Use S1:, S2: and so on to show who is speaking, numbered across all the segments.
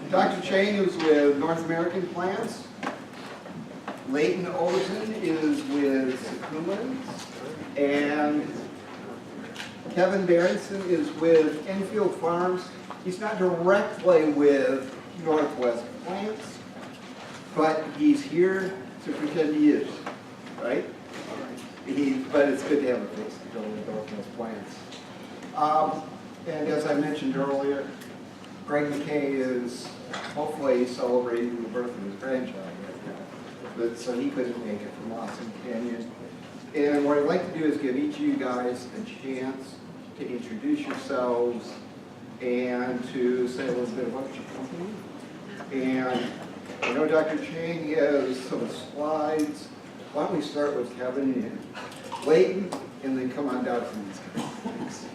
S1: Dr. Chang is with NorthAmerican Plants. Leighton Overson is with Sakuma. And Kevin Berenson is with Enfield Farms. He's not directly with Northwest Plants, but he's here to pretend he is, right? But it's good to have a face to go with Northwest Plants. And as I mentioned earlier, Greg McKay is hopefully celebrating the birth of his grandchild right now, but so he couldn't make it from Lassen Canyon. And what I'd like to do is give each of you guys a chance to introduce yourselves and to say a little bit about your company. And I know Dr. Chang has some slides. Why don't we start with Kevin and Leighton, and then come on down to these guys.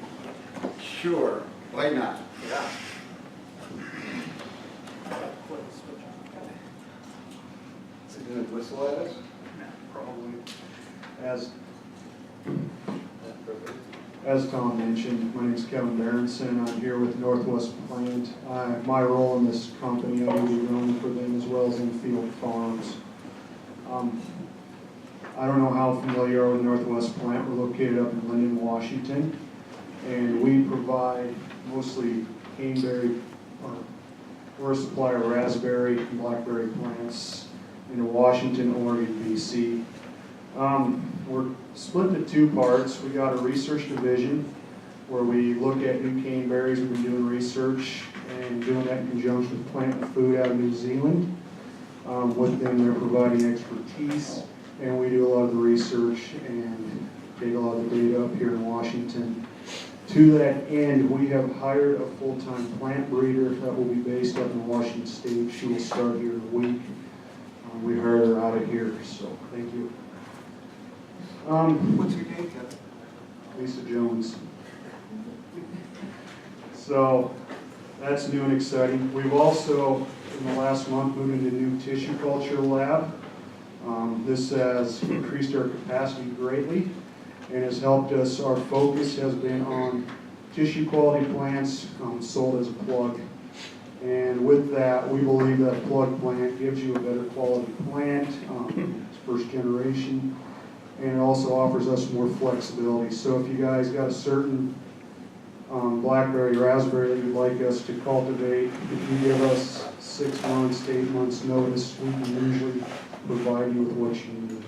S1: Sure, why not?
S2: Yeah.
S1: Is it going to whistle at us?
S2: Probably.
S3: As Tom mentioned, my name is Kevin Berenson. I'm here with Northwest Plant. My role in this company, I will be running for them as well as Enfield Farms. I don't know how familiar you are with Northwest Plant. We're located up in Linden, Washington, and we provide mostly caneberry, we're a supplier of raspberry and blackberry plants in Washington, Oregon, BC. We're split into two parts. We got a research division where we look at new caneberries. We've been doing research and doing that in conjunction with Plant and Food out of New Zealand. With them, they're providing expertise, and we do a lot of the research and take a lot of the data up here in Washington. To that end, we have hired a full-time plant breeder that will be based up in Washington State. She will start here in a week. We hired her out of here, so thank you.
S1: What's your name, Kevin?
S3: Lisa Jones. So that's new and exciting. We've also, in the last month, moved into a new tissue culture lab. This has increased our capacity greatly and has helped us. Our focus has been on tissue quality plants sold as a plug. And with that, we believe that plug plant gives you a better quality plant. It's first generation. And it also offers us more flexibility. So if you guys got a certain blackberry, raspberry that you'd like us to cultivate, if you give us 6 months to 8 months notice, we can usually provide you with what you need.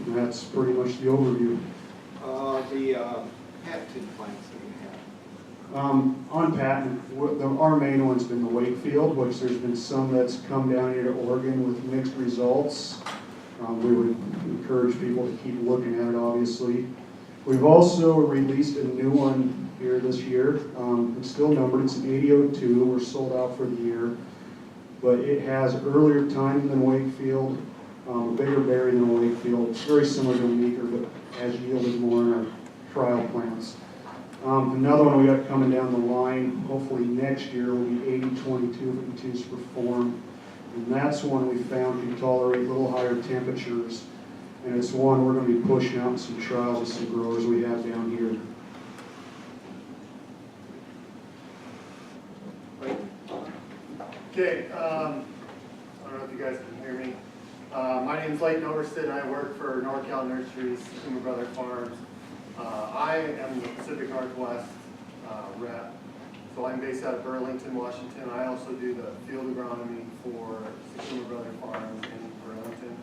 S3: And that's pretty much the overview.
S1: The patented plants that we have.
S3: On patent, our main one's been the Wakefield, which there's been some that's come down here to Oregon with mixed results. We would encourage people to keep looking at it, obviously. We've also released a new one here this year. It's still numbered. It's an 8002. We're sold out for the year. But it has earlier time than Wakefield, a bigger berry than Wakefield. It's very similar to a Meeker, but has yielded more in our trial plants. Another one we got coming down the line, hopefully next year, will be 8022 if it continues to perform. And that's one we found can tolerate a little higher temperatures. And it's one we're going to be pushing out in some trials with some growers we have down here.
S2: Okay, I don't know if you guys can hear me. My name is Leighton Overson. I work for NorCal Nurseries, Sakuma Brother Farms. I am the Pacific Northwest rep. So I'm based out of Burlington, Washington. I also do the field agronomy for Sakuma Brother Farms in Burlington.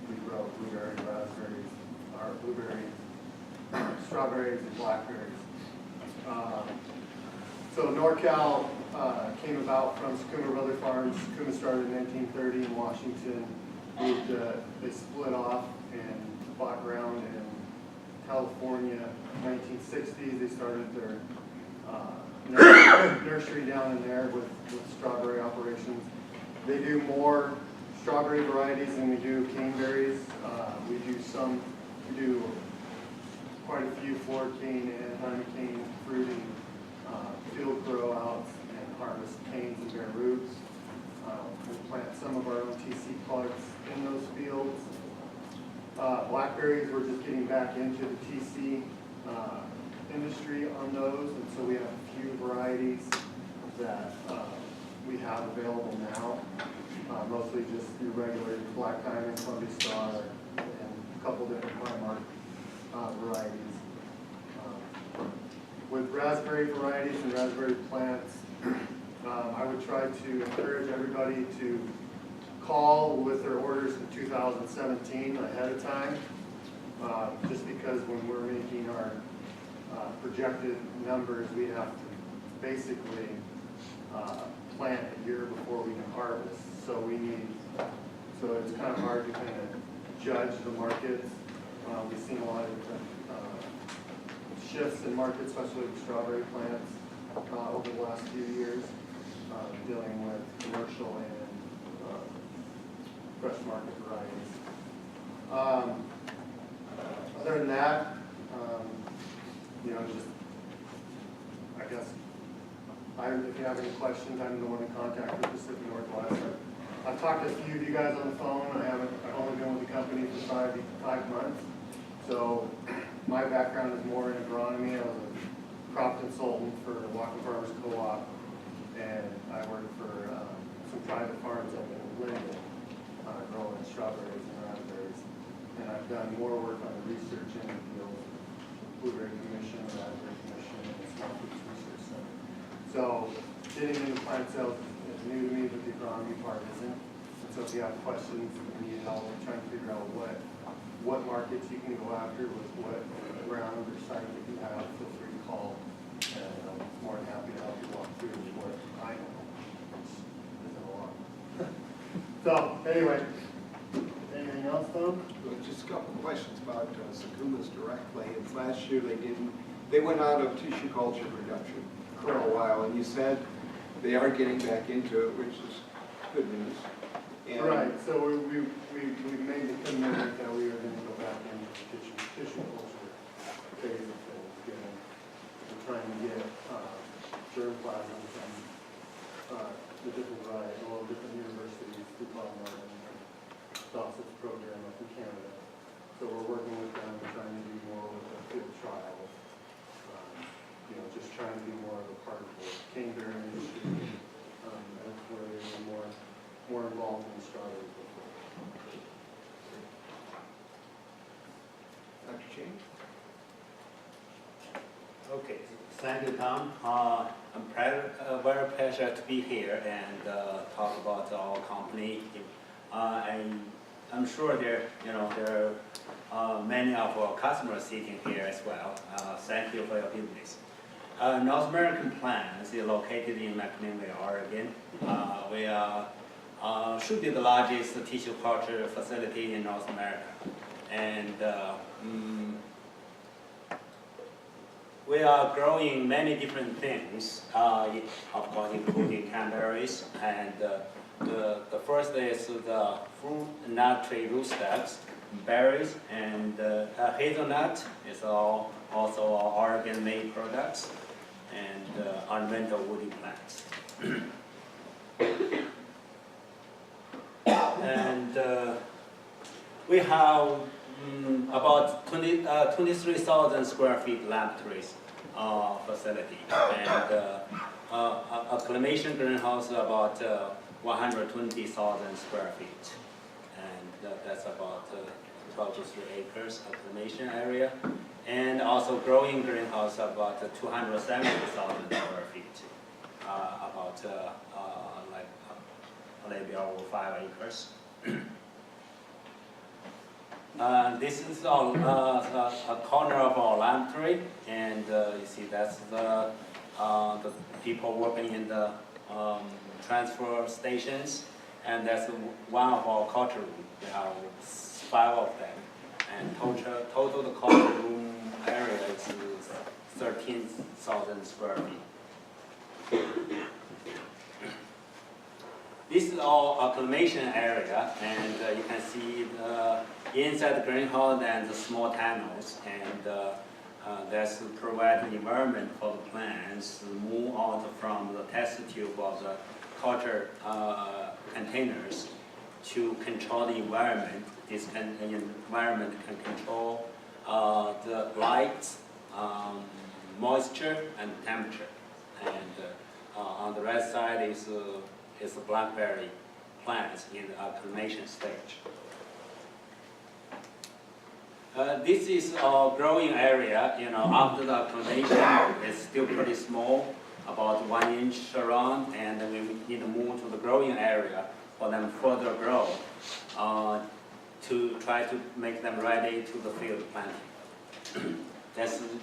S2: We grow blueberries, raspberries, or blueberries, strawberries, and blackberries. So NorCal came about from Sakuma Brother Farms. Sakuma started in 1930 in Washington. They split off and bought ground in California in 1960s. They started their nursery down in there with strawberry operations. They do more strawberry varieties than we do caneberries. We do quite a few floor cane and honey cane fruiting, field grow outs and harvest canes and bare roots. We plant some of our own TC plugs in those fields. Blackberries, we're just getting back into the TC industry on those, and so we have a few varieties that we have available now. Mostly just your regular black diamond, Columbia Star, and a couple different pine mark varieties. With raspberry varieties and raspberry plants, I would try to encourage everybody to call with their orders in 2017 ahead of time, just because when we're making our projected numbers, we have to basically plant a year before we can harvest. So it's kind of hard to kind of judge the markets. We've seen a lot of different shifts in markets, especially with strawberry plants over the last few years, dealing with commercial and fresh market varieties. Other than that, just, I guess, if you have any questions, I'm the one in contact with Pacific Northwest. I've talked to a few of you guys on the phone. I've only been with the company for 5 months. So my background is more in agronomy. I was a crop consultant for the Walking Farmers Co-op, and I worked for some private farms up in Leighton, growing strawberries and raspberries. And I've done more work on the research in the field, Blueberry Commission, Raspberry Commission, and the Small Foods Research Center. So getting into plant sales is new to me, but the agronomy part isn't. And so if you have questions and need help trying to figure out what markets you can go after with what ground or site that you have, feel free to call. And I'm more than happy to help you walk through what I know, which isn't a lot. So anyway, anything else, Tom?
S4: Well, just a couple of questions about Sakuma's directly. It's last year they went out of tissue culture production for a while, and you said they are getting back into it, which is good news. And
S2: right, so we made the commitment that we are going to go back into the tissue culture phase of things. We're trying to get germplasm from the different varieties, all different universities, through Baltimore and Dawson's program up in Canada. So we're working with them, we're trying to do more with the field trials. Just trying to be more of a part of the caneberry industry, where they were more involved in strawberries before.
S4: Dr. Chang?
S5: Okay, thank you, Tom. I'm very pleasure to be here and talk about our company. I'm sure there are many of our customers sitting here as well. Thank you for your business. NorthAmerican Plants is located in McKay, Oregon. We should be the largest tissue culture facility in North America. And we are growing many different things, of course, including cranberries. And the first is the fruit nut tree rootstocks, berries, and hazelnut is also our Oregon-made products, and ornamental woody plants. And we have about 23,000 square feet laboratories facility, and acclimation greenhouse about 120,000 square feet, and that's about 12 to 3 acres acclimation area, and also growing greenhouse about 270,000 square feet, about like a little bit over 5 acres. This is a corner of our laboratory, and you see that's the people working in the transfer stations, and that's one of our culture rooms. We have 5 of them, and total the culture room area is 13,000 square feet. This is our acclimation area, and you can see inside the greenhouse and the small tunnels, and that's to provide the environment for the plants to move out from the test tube of the culture containers to control the environment. This environment can control the light, moisture, and temperature. And On the right side is the Blackberry plants in the acclimation stage. This is a growing area, after the acclimation, it's still pretty small, about 1 inch around, and then we need to move to the growing area for them further grow, to try to make them ready to the field planting.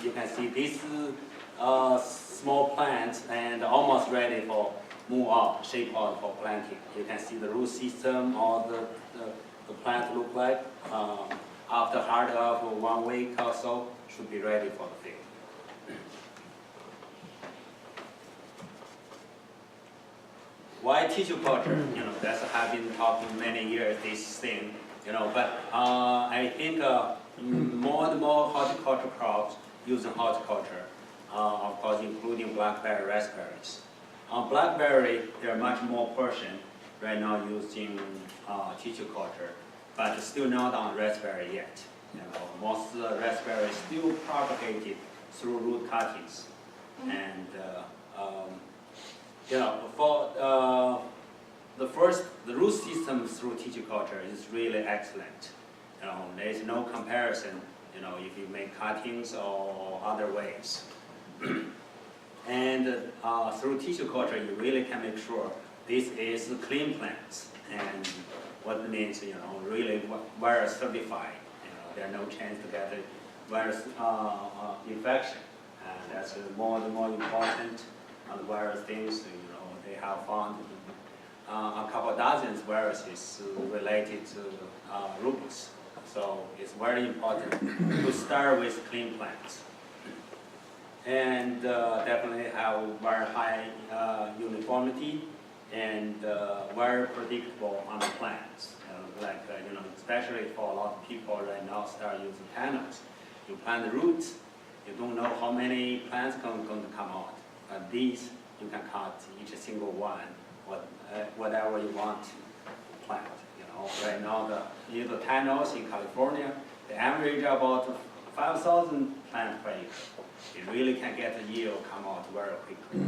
S5: You can see these small plants and almost ready for move out, shape out for planting. You can see the root system, all the plant look like. After hard of 1 week or so, should be ready for the field. Why tissue culture? That's have been talking many years, this thing, but I think more and more horticulture crops using horticulture, of course including blackberry, raspberries. On blackberry, there are much more portion right now using tissue culture, but still not on raspberry yet. Most raspberries still propagated through root cuttings, and for the root system through tissue culture is really excellent. There is no comparison, if you make cuttings or other ways. And through tissue culture, you really can make sure this is clean plants, and what it means, really virus certified. There are no chance to get a virus infection, and that's more and more important on the virus things. They have found a couple dozens viruses related to lupus, so it's very important to start with clean plants. And definitely have very high uniformity and very predictable on the plants. Especially for a lot of people right now start using panels. You plant the roots, you don't know how many plants going to come out. But these, you can cut each single one, whatever you want to plant. Right now, the panels in California, the average about 5,000 plants per acre. You really can get the yield come out very quickly.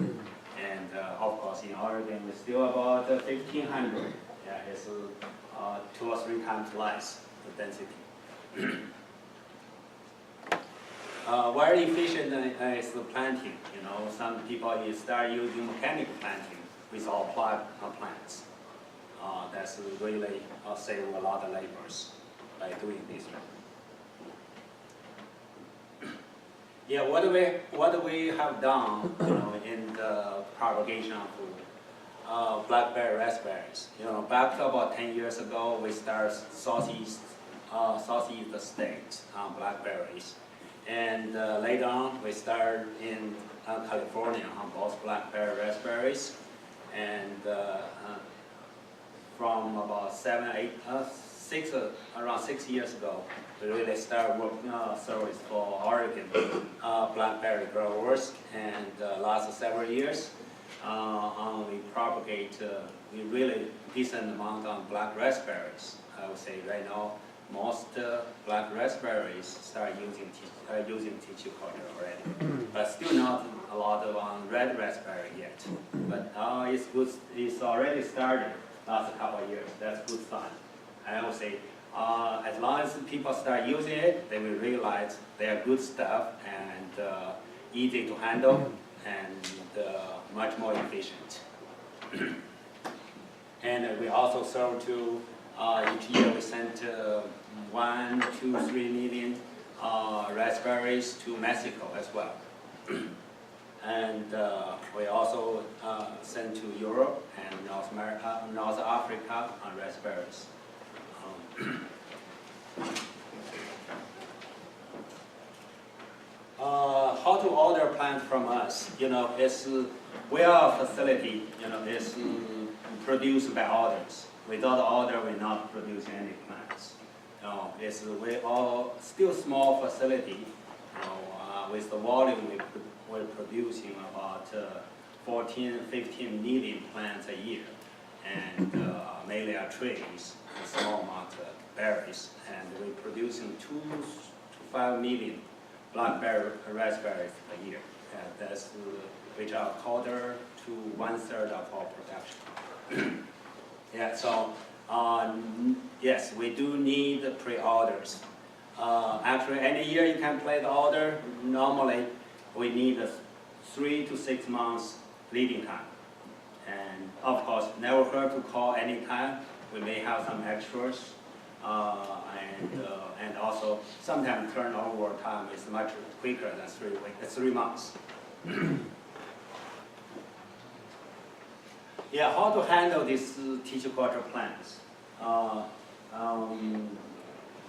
S5: And of course, in Oregon, it's still about 1,500. Yeah, it's 2 or 3 times less the density. Very efficient is the planting. Some people start using mechanical planting with all plants. That's really save a lot of labors by doing this. Yeah, what we have done, in the propagation of blackberry raspberries. Back to about 10 years ago, we started southeast states on blackberries, and later on we started in California on both blackberry raspberries, and from about around 6 years ago, we really started working service for Oregon blackberry growers, and last several years, we propagate we really decent amount on black raspberries. I would say right now most black raspberries start using tissue culture already, but still not a lot of on red raspberry yet. But it's good. It's already started last couple of years. That's good sign. I would say as long as people start using it, they will realize they are good stuff and easy to handle and much more efficient. And we also serve to each year we send 1, 2, 3 million raspberries to Mexico as well. And we also send to Europe and North Africa on raspberries. How to order plants from us? We are a facility. It's produced by orders. Without order, we're not producing any plants. We all still small facility. With the volume we're producing about 14, 15 million plants a year, and mainly are trees, a small amount of berries, and we're producing 2 to 5 million blackberry raspberries a year. That's which are quarter to 1/3 of our production. Yeah, so, yes, we do need pre-orders. Actually, any year you can place the order. Normally, we need a 3 to 6 months leading time. And of course, never hurt to call anytime. We may have some extras. And also, sometimes turnover time is much quicker than 3 months. Yeah, how to handle these tissue culture plants?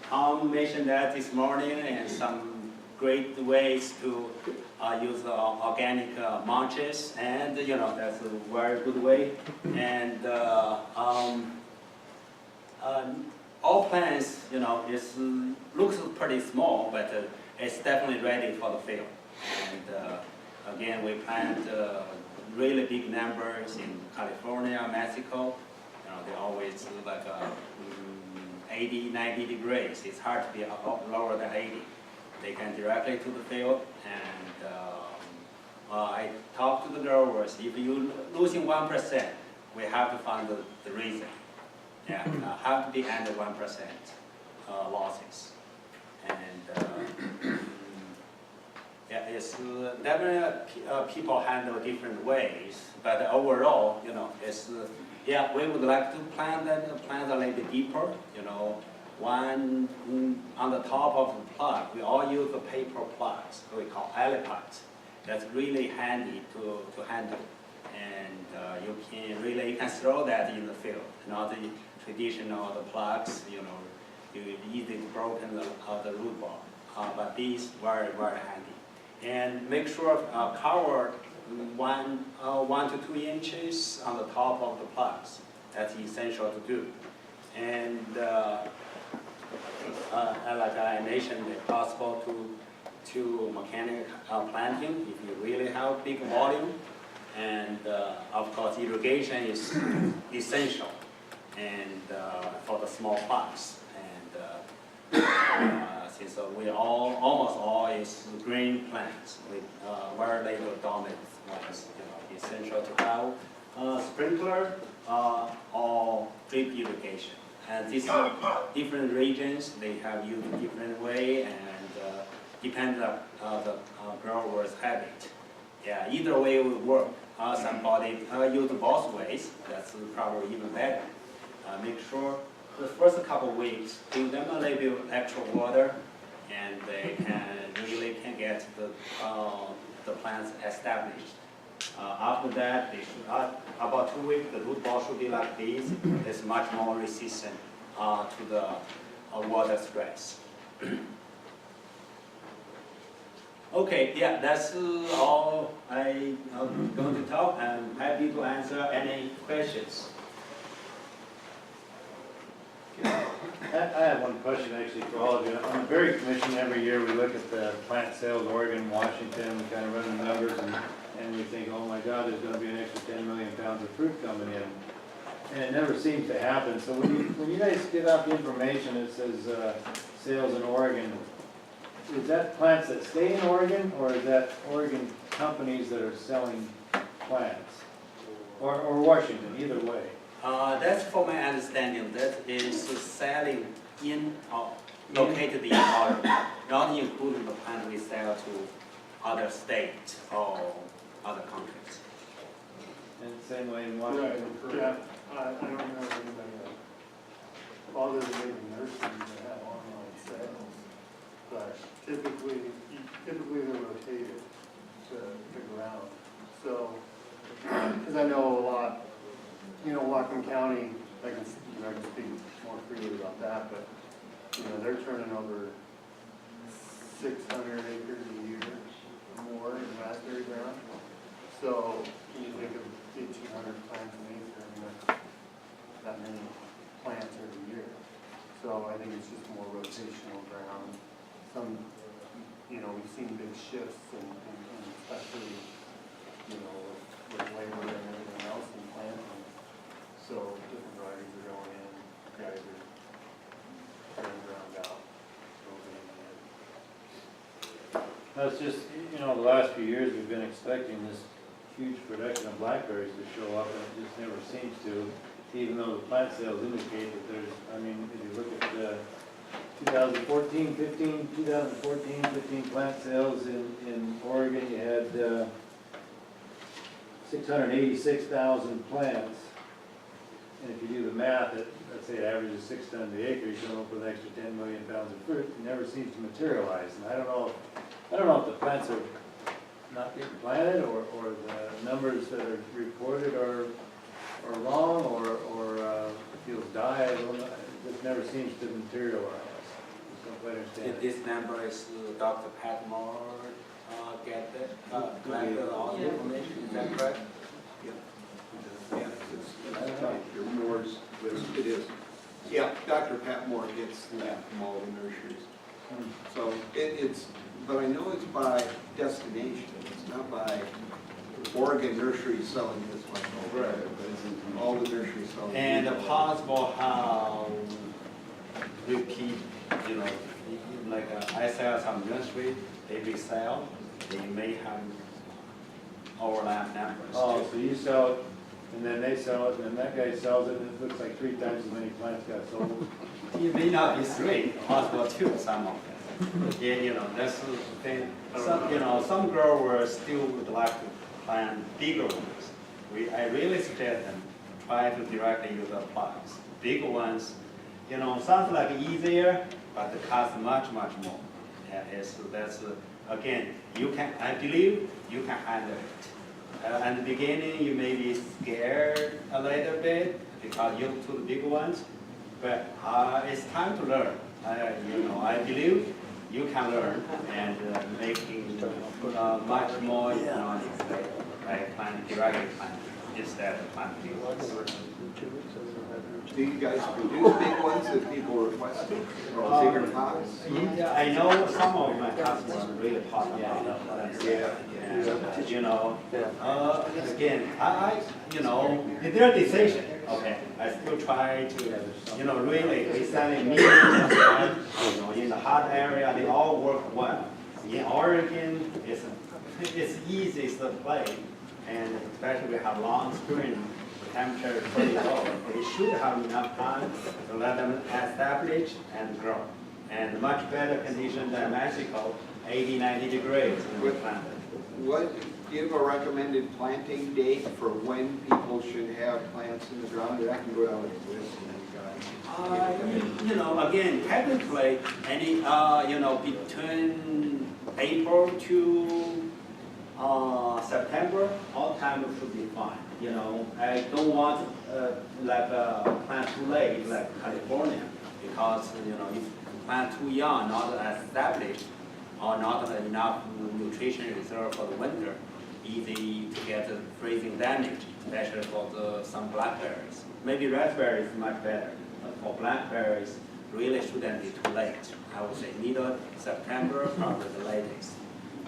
S5: Tom mentioned that this morning, and some great ways to use organic mulches, and that's a very good way. And all plants, looks pretty small, but it's definitely ready for the field. And again, we plant really big numbers in California, Mexico. They always like 80, 90 degrees. It's hard to be lower than 80. They can directly to the field, and I talk to the growers. If you're losing 1%, we have to find the reason. Yeah, have to be under 1% losses. And yeah, it's definitely people handle different ways, but overall, it's yeah, we would like to plant a little bit deeper. One on the top of the plug. We all use the paper plugs, we call alley plugs. That's really handy to handle, and you can throw that in the field. Not the traditional plugs, you easily broken the root ball. But these very handy. And make sure cover 1 to 2 inches on the top of the plugs. That's essential to do. And like I mentioned, it's possible to mechanic planting if you really have big volume. And of course, irrigation is essential, and for the small plots. And since we almost all is green plants with very little dominant ones, essential to have sprinkler or drip irrigation. And these different regions, they have used different way, and depends on the grower's habit. Yeah, either way will work. Somebody use both ways. That's probably even better. Make sure the first couple of weeks, give them a little bit extra water, and they really can get the plants established. After that, they should, about 2 weeks, the root ball should be like this. It's much more resistant to the water stress. Okay, yeah, that's all I'm going to talk. I'm happy to answer any questions.
S6: I have one question actually for all of you. On the Berry Commission, every year we look at the plant sales, Oregon, Washington, we kind of run the numbers, and we think, oh my God, there's going to be an extra 10 million pounds of fruit coming in. And it never seems to happen. So when you guys give out the information, it says sales in Oregon, is that plants that stay in Oregon, or is that Oregon companies that are selling plants? Or Washington, either way?
S5: That's for my understanding, that is selling in, located in Oregon, not including the plant we sell to other states or other countries.
S6: And the same way in Washington?
S2: Yeah, I don't know anybody other than maybe nurseries that have online sales, but typically they're rotated to the ground. So, because I know a lot, Whatcom County, I can speak more freely about that, but, they're turning over 600 acres a year or more in raspberry ground. So, when you think of 1,800 plants an acre, that's that many plants every year. So I think it's just more rotational ground. Some, we've seen big shifts and especially, with labor and everything else in planting. So different varieties are going in, guys are tearing ground out.
S6: That's just, the last few years we've been expecting this huge production of blackberries to show up, and it just never seems to, even though the plant sales indicate that there's, I mean, if you look at 2014, 15 plant sales in Oregon, you had 686,000 plants. And if you do the math, let's say it averages 6 tons the acre, you come up with an extra 10 million pounds of fruit. It never seems to materialize. And I don't know if the plants are not getting planted, or the numbers that are reported are wrong, or fields die. I don't know. It just never seems to materialize. Just don't quite understand it.
S5: This number is Dr. Patmore get that, collected all the information, is that correct?
S4: Yeah, it is. Yeah, Dr. Pat Moore gets that from all the nurseries. So but I know it's by destination. It's not by Oregon nurseries selling this one over there, but it's all the nurseries selling.
S5: And possible how we keep, like I sell some nursery, they resell, they may have overlap numbers.
S6: Oh, so you sell it, and then they sell it, and then that guy sells it, and it looks like 3 times as many plants got sold.
S5: It may not be 3, possible 2, some of them. Yeah, that's the thing. Some growers still would like to plant bigger ones. I really suggest them try to directly use the plants. Bigger ones, sounds like easier, but it costs much more. Yeah, that's again, I believe you can handle it. At the beginning, you may be scared a little bit because you took the big ones, but it's time to learn. I believe you can learn and making much more economics by planting directly instead of planting big ones.
S4: Do you guys produce big ones that people request, or bigger pots?
S5: Yeah, I know some of my customers really popular. Again, it's their decision. Okay, I still try to, really, we selling medium, in the hot area, they all work well. In Oregon, it's easiest to play, and especially we have long spring, the temperature is pretty low. They should have enough time to let them establish and grow. And much better condition than Mexico, 80, 90 degrees when we planted.
S4: What, give a recommended planting date for when people should have plants in the ground? And I can go down with a list and you guys.
S5: Again, technically, between April to September, all time should be fine. I don't want plant too late, like California, because if you plant too young, not established, or not enough nutrition reserve for the winter, easy to get freezing damage, especially for some blackberries. Maybe raspberries is much better, but for blackberries, really shouldn't be too late. I would say middle September, probably the latest.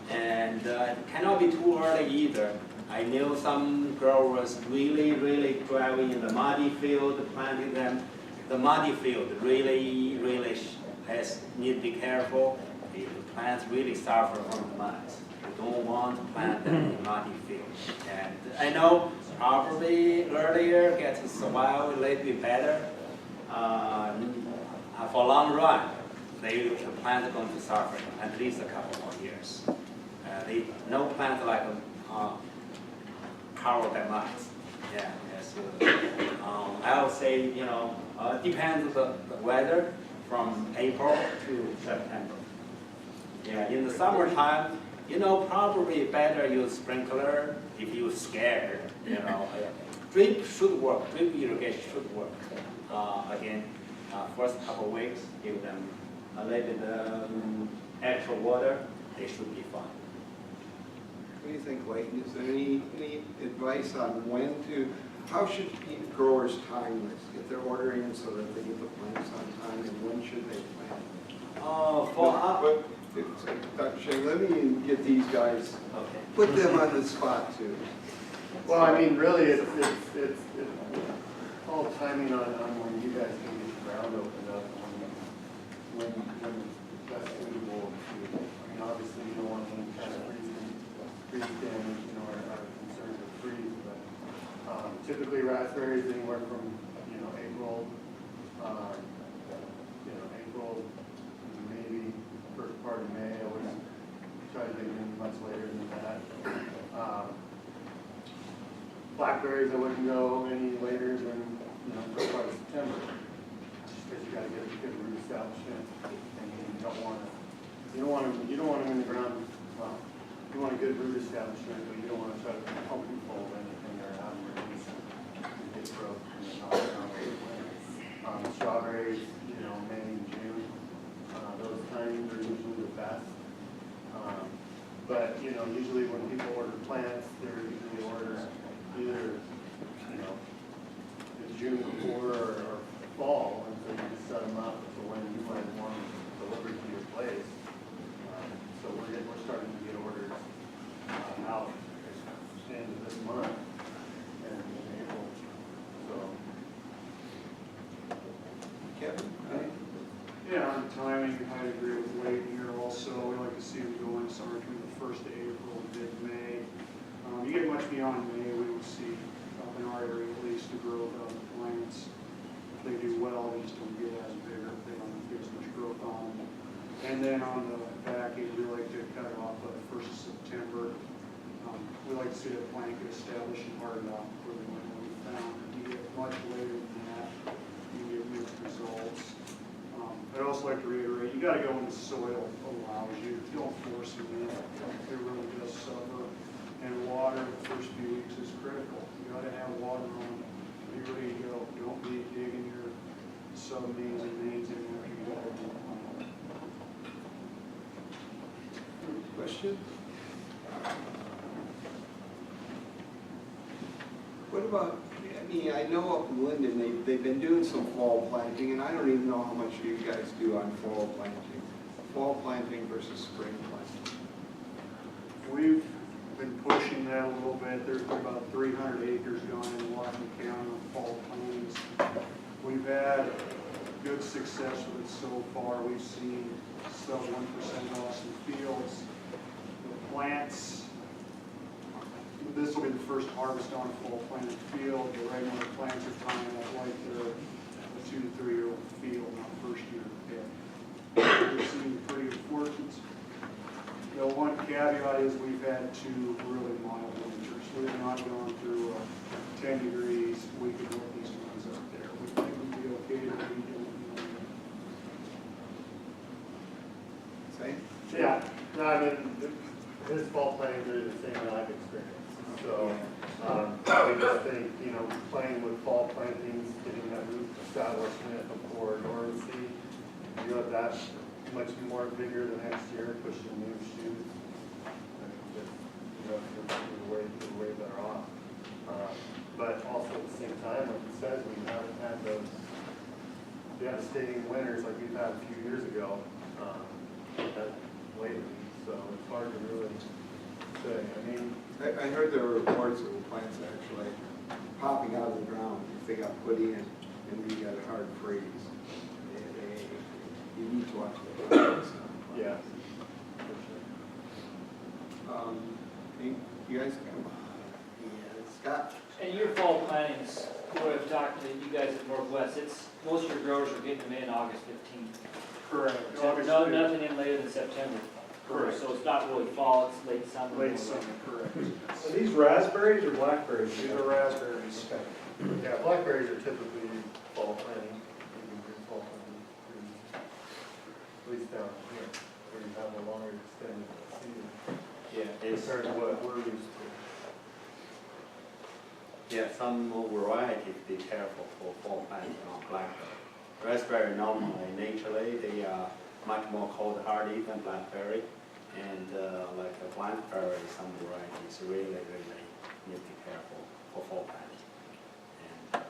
S5: And cannot be too early either. I know some growers really driving in the muddy field, planting them. The muddy field really need to be careful. The plants really suffer from the mud. You don't want to plant them in muddy field. And I know probably earlier get to survive a little bit better. For long run, the plants are going to suffer at least a couple more years. No plant like covered by mud. Yeah, yes. I would say, depends on the weather from April to September. Yeah, in the summertime, probably better use sprinkler if you're scared. Drip should work. Drip irrigation should work. Again, first couple weeks, give them a little bit extra water. They should be fine.
S4: What do you think, Leighton? Is there any advice on how should growers time this? Get their order in so that they get the plants on time, and when should they plant? Dr. Chang, let me get these guys, put them on the spot too.
S2: Well, I mean, really, it's all timing on when you guys can get the ground opened up, when the best suitable to, obviously you don't want any kind of freeze damage, our concerns typically raspberries anywhere from, April, April, maybe first part of May. I wouldn't try to dig in much later than that. Blackberries, I wouldn't go any later than, first part of September, just because you gotta get a good root establishment, and you don't want them in the ground. Well, you want a good root establishment, but you don't want to try to pump them full of anything or have them release big growth. Strawberries, May and June, those timings are usually the best. But usually when people order plants, they're usually order either the June before or fall, and so you just set them up for when you might want them delivered to your place. So we're starting to get orders out at the end of this month and in April. So,
S4: Kevin?
S3: Yeah, on timing, I agree with Leighton here also. We like to see them go in somewhere between the 1st of April and mid-May. You get much beyond May, we will see in our area at least the growth of the plants. If they do well, they just don't get as big, or they don't get as much growth on them. And then on the back end, we like to cut it off by the 1st of September. We like to see that plant get established and hardened up where they went when we found. If you get much later than that, you get mixed results. I'd also like to reiterate, you got to go when the soil allows you. Don't force them in. It really does suffer. And water the first few weeks is critical. You got to have water on. Be ready to go. Don't be digging your sub-mains and mains in after you got it.
S4: Question? What about, I know up in Linden, they've been doing some fall planting, and I don't even know how much you guys do on fall planting. Fall planting versus spring planting.
S3: We've been pushing that a little bit. There's been about 300 acres gone in Washington County on fall plantings. We've had good success with it so far. We've seen sub 1% loss in fields. The plants, this will be the first harvest on a full planted field. But right now the plants are tying up like they're a 2 to 3 year old field, not first year pit. We've seen pretty good fortunes. The one caveat is we've had 2 really mild winters. We've not gone through 10 degrees. We could let these ones up there. We think we'd be okay to be doing
S4: Same?
S2: yeah, no, his fall plantings are the same that I've experienced. So we just think, playing with fall plantings, getting that root establishment before dormancy, you have that much more vigor the next year, pushing new shoots. You're way better off. But also at the same time, like it says, we haven't had those devastating winters like we've had a few years ago lately. So it's hard to really say.
S4: I heard there were reports of the plants actually popping out of the ground if they got put in and we got a hard freeze. You need to watch the
S2: Yeah.
S4: You guys come. Scott?
S7: And your fall plantings, what I've talked to you guys at Northwest, most of your growers are getting them in August 15th.
S3: Correct.
S7: No, nothing in later than September.
S3: Correct.
S7: So it's not really fall, it's late summer.
S3: Late summer, correct.
S6: Are these raspberries or blackberries?
S3: These are raspberries.
S2: Yeah, blackberries are typically fall planting. Fall planting. At least down here, where you have a longer extended season.
S5: Yeah, it's,
S2: Compared to what we're used to.
S5: yeah, some varieties be careful for fall planting on blackberry. Raspberry normally, naturally, they are much more cold hardy than blackberry. And like a blackberry, some varieties really need to be careful for fall planting.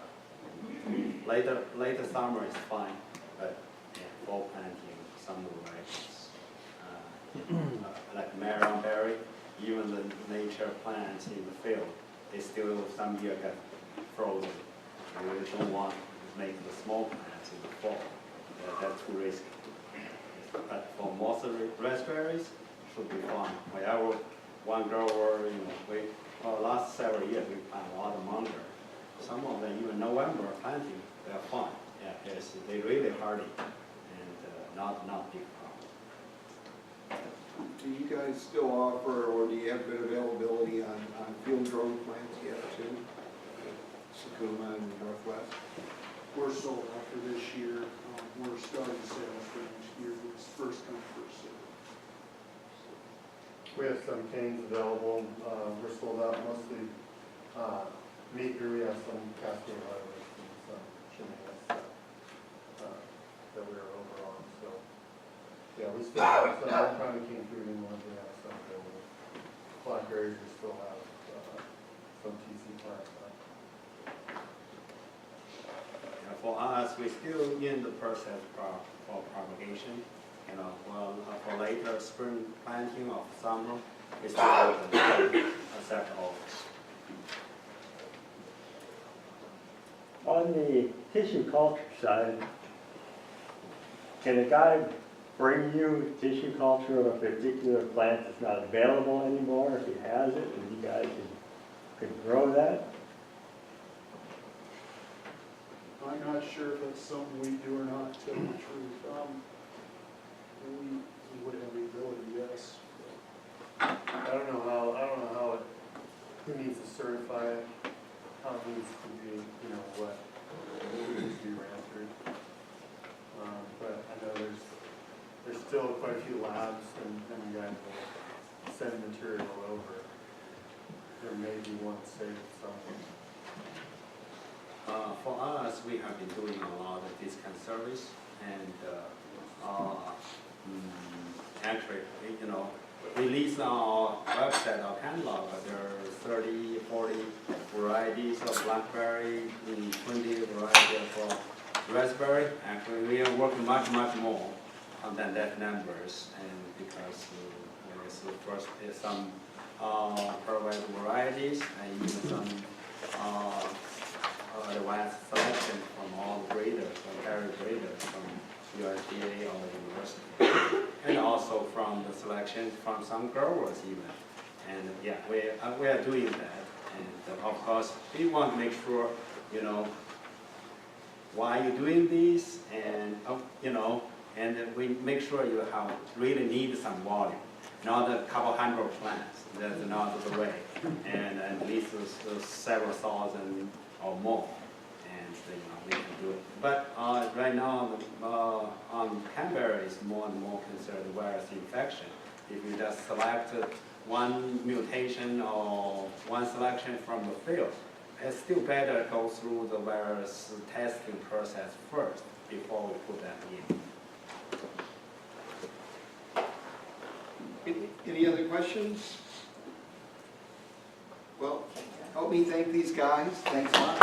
S5: And later summer is fine, but yeah, fall planting, some varieties, like marronberry, even the nature plants in the field, they still some year get frozen. And we don't want to make the small plants in the fall. That's too risky. But for most of the raspberries, should be fine. One grower, last several years we plant a lot of munger, some of them even November planting, they're fine. Yeah, yes, they really hardy and not big problem.
S4: Do you guys still offer, or do you have good availability on field grown plants yet too? Sakuma and Northwest?
S3: We're sold after this year. We're starting sales for next year. It's first come, first served.
S2: We have some canes available, we're sold out mostly, meeker, we have some cascade lightweights and some chimeneas that we are over on, so. Yeah, we still have some, we're trying to king fruit in ones, we have some available. Blackberries, we still have, some TC plants left.
S5: Yeah, for us, we're still in the process for propagation. You know, well, for later spring planting of summer, we still open, accept offers.
S8: On the tissue culture side, can a guy bring you tissue culture of a particular plant that's not available anymore if he has it, and you guys can grow that?
S3: I'm not sure if that's something we do or not, to tell you the truth. We would have the ability, yes.
S2: I don't know how it, who needs to certify it, how it needs to be, you know, what needs to be ran through. But I know there's still quite a few labs and you guys will send material over. There may be one saved somewhere.
S5: For us, we have been doing a lot of this kind of service, and actually, you know, release on our website, our catalog, there are 30, 40 varieties of Blackberry, 20 varieties of Raspberry. Actually, we are working much more than that numbers, and because first is some provide varieties and even some advanced selection from all graders, from carrier graders, from USDA or the university, and also from the selection from some growers even. And yeah, we are doing that, and of course we want to make sure, you know, why you're doing this, and you know, and we make sure you have really need some volume, not a couple hundred plants. That's not the way, and at least several thousand or more, and you know, we can do it. But right now, on cranberry is more and more concerned virus infection. If you just select one mutation or one selection from the field, it's still better to go through the virus testing process first before we put that in.
S4: Any other questions? Well, help me thank these guys. Thanks a lot.